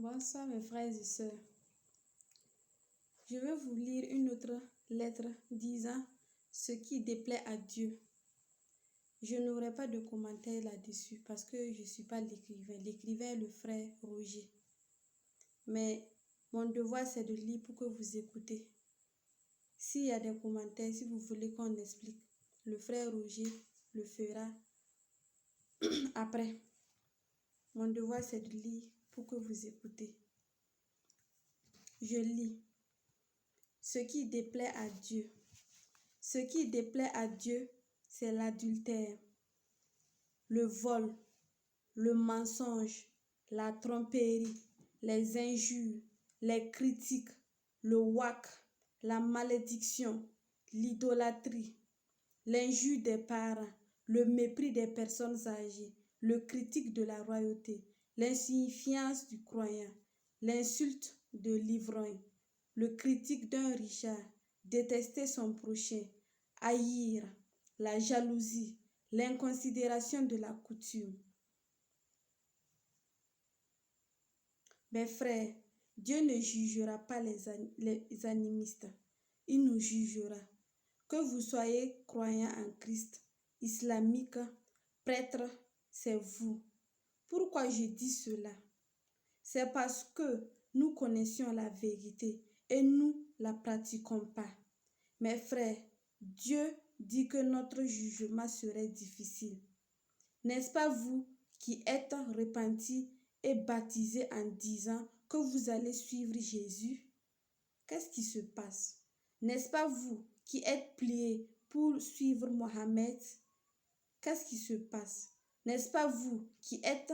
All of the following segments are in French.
Bonsoir mes frères et sœurs. Je vais vous lire une autre lettre disant ce qui déplaît à Dieu. Je n'aurai pas de commentaire là-dessus parce que je ne suis pas l'écrivain. L'écrivain est le frère Roger. Mais mon devoir c'est de lire pour que vous écoutez. S'il y a des commentaires, si vous voulez qu'on explique, le frère Roger le fera après. Mon devoir c'est de lire pour que vous écoutez. Je lis. Ce qui déplaît à Dieu. Ce qui déplaît à Dieu, c'est l'adultère, le vol, le mensonge, la tromperie, les injures, les critiques, le wak, la malédiction, l'idolâtrie, l'injure des parents, le mépris des personnes âgées, le critique de la royauté, l'insignifiance du croyant, l'insulte de l'ivrogne, le critique d'un richard, détester son prochain, haïr, la jalousie, l'inconsidération de la coutume. Mes frères, Dieu ne jugera pas les animistes, il nous jugera. Que vous soyez croyants en Christ, islamique, prêtre, c'est vous. Pourquoi je dis cela? C'est parce que nous connaissions la vérité et nous la pratiquons pas. Mes frères, Dieu dit que notre jugement serait difficile. N'est-ce pas vous qui êtes repentis et baptisés en disant que vous allez suivre Jésus? Qu'est-ce qui se passe? N'est-ce pas vous qui êtes pliés pour suivre Mohamed? Qu'est-ce qui se passe? N'est-ce pas vous qui êtes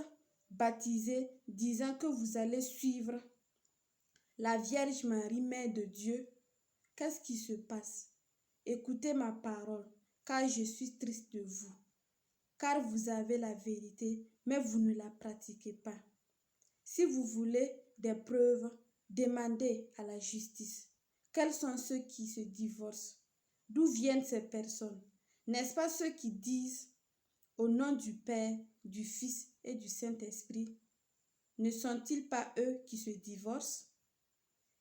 baptisés disant que vous allez suivre la Vierge Marie, Mère de Dieu? Qu'est-ce qui se passe? Écoutez ma parole, car je suis triste de vous. Car vous avez la vérité, mais vous ne la pratiquez pas. Si vous voulez des preuves, demandez à la justice. Quels sont ceux qui se divorcent? D'où viennent ces personnes? N'est-ce pas ceux qui disent au nom du Père, du Fils et du Saint-Esprit? Ne sont-ils pas eux qui se divorcent?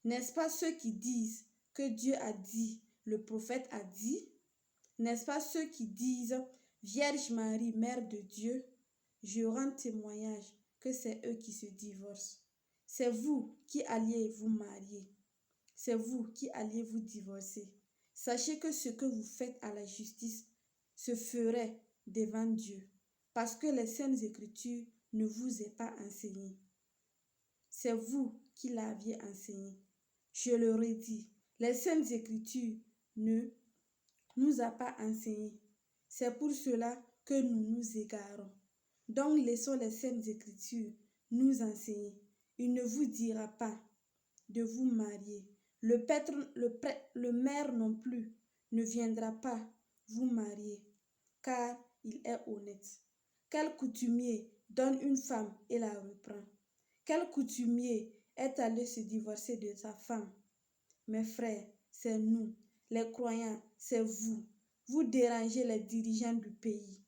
N'est-ce pas ceux qui disent que Dieu a dit, le prophète a dit? N'est-ce pas ceux qui disent Vierge Marie, Mère de Dieu? Je rends témoignage que c'est eux qui se divorcent. C'est vous qui alliez vous marier. C'est vous qui alliez vous divorcer. Sachez que ce que vous faites à la justice se ferait devant Dieu, parce que les Saintes Écritures ne vous est pas enseignées. C'est vous qui l'aviez enseigné. Je le redis, les Saintes Écritures ne nous a pas enseigné. C'est pour cela que nous nous égarons. Donc laissons les Saintes Écritures nous enseigner. Il ne vous dira pas de vous marier. Le maire non plus ne viendra pas vous marier, car il est honnête. Quel coutumier donne une femme et la reprend? Quel coutumier est allé se divorcer de sa femme? Mes frères, c'est nous, les croyants, c'est vous. Vous dérangez les dirigeants du pays.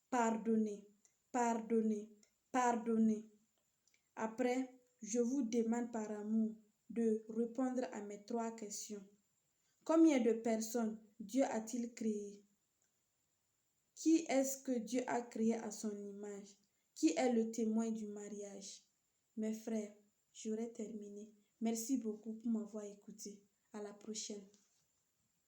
Pardonnez, pardonnez, pardonnez. Après, je vous demande par amour de répondre à mes 3 questions. Combien de personnes Dieu a-t-il créé? Qui est-ce que Dieu a créé à son image? Qui est le témoin du mariage? Mes frères, j'aurai terminé. Merci beaucoup pour m'avoir écouté. À la prochaine.